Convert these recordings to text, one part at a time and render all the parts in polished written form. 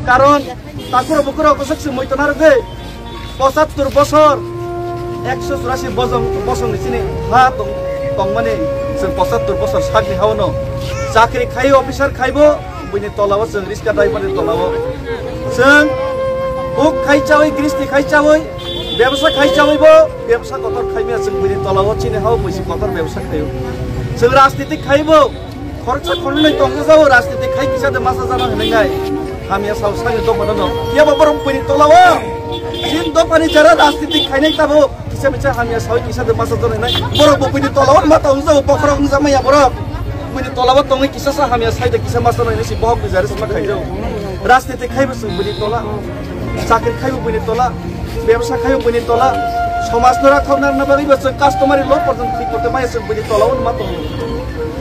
কারণ তাকুর বুকুর অকসক মই তোনার গে 75 বছর 184 বছর নিচিনি হা তং মানে जों 75 বছর সাগনি হাওনো চাকরি খাই অফিসার খাইবো বইনি তলাবো जों রিস্কা ড্রাইভারनि তলাবো जों হুক খাইচাওই গৃষ্টি খাইচাওই ব্যবসা খাইচাওইবো ব্যবসা কতর খাইমিয়া जों বইনি তলাবো চিনি হাও বইসি কতর ব্যবসা খাইও जों রাজনীতি খাইবো খরচা খরनै তংগো যাও রাজনীতি খাই কিসাদে মাসা জানা হনাই হামিয়া সাউ সাগে দপনানো ইয়াবা বরম বইনি তলাবো जिन दपानी जरा राजनीति खाइनाय ताबो किसा मिसा हामिया साउ किसादे मासा जनाय बरब बइनि तलाव माता उजा बखरा उजा माया बरब बइनि तलाव तंगै किसा सा हामिया साइदे किसा मासा नायनि सि बहक गुजारिस मा खाइजो राजनीति खाइबो जों बइनि तला चाकरि खाइबो बइनि तला व्यवसा खाइबो बइनि तला समाज नरा खावनार ना बागै जों कास्टमारि ल पर्जन थि करते माया जों बइनि तलाव मा तंग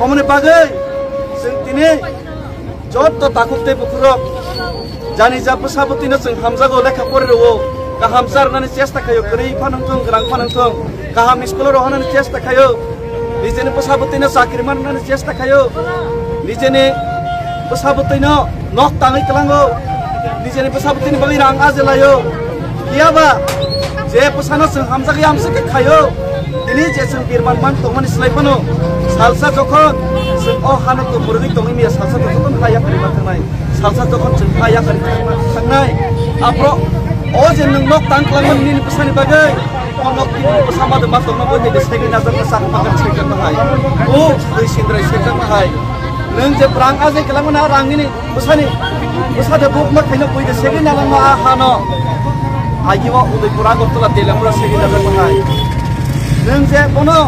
हमने बागै जों दिनै जत ताकुते बुखुरो जानि जा पसाबतिनो जों हामजागो लेखा फरायरो गाहाम सारनानै चेष्टा खायो गरै फानांथों ग्रां फानांथों गाहाम स्कुल रहनानै चेष्टा खायो निजेनि पसाबतिनो साख्रि माननानै चेष्टा खायो निजेनि पसाबतिनो नक ताङै कलांगो निजेनि पसाबतिनो बागै रां आजलायो कियाबा जे पसानो जों हामजागै आमसके खायो दिनै जे जों बिरमान मान तंमानि स्लाइफानो सालसा जखन जों अ हानतो मुरगै तंगै मिया सालसा जखन हाया करि थांनाय सालसा जखन जों हाया करि थांनाय आप्र ओ जे नों नक तां खालामन नि पसानि बागै अ नक नि पसामादो मा तंना बय दे सेगै नाजार सा पागन सेगन हाय ओ दै सिन्द्राय सेगन हाय नों जे प्रां आजे खालामना रांनि पसानि पसादो बुक मा खाइनो बय दे सेगै नालां मा हानो आगिवा उदयपुरा गतला तेलामुरा सेगै नाजार हाय नों जे कोनो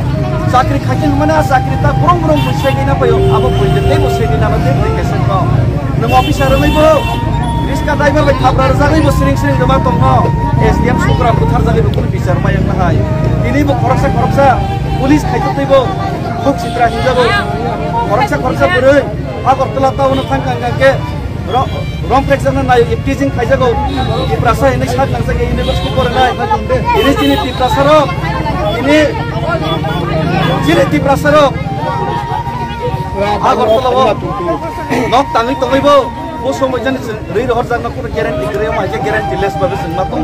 चाकरि खाइथिं माने चाकरि ता ब्रम ब्रम सेगै ना पयो आबो बय दे तेबो सेगै नाला दे केसन को नों अफिसार रैबो रिस्का ड्राइवर बाय खाब्रार जागै बो सिरिं सिरिं गोबां दङ एसडीएम सुग्रा बुथार जागै बो कुनि बिचार मायं नाहाय दिनैबो खरकसा पुलिस खाइथैबो खुब सित्रा हिजाबो खरकसा बोरै आगरतला टाउन थांगांगाके रमफ्रेक जाना नाय टिजिं खाइजागौ इप्रासा हिनै सात नांजागे इउनिभार्सिटी फरायनाय दिनै दिनै टिप्रासारो दिनै टिप्रासारो आगरतलाबो नक ताङै तङैबो वो समय जाने रै रहर जाना कोनो ग्यारेंटी गरे मा जे ग्यारेंटी लेस बाबे जों मा दं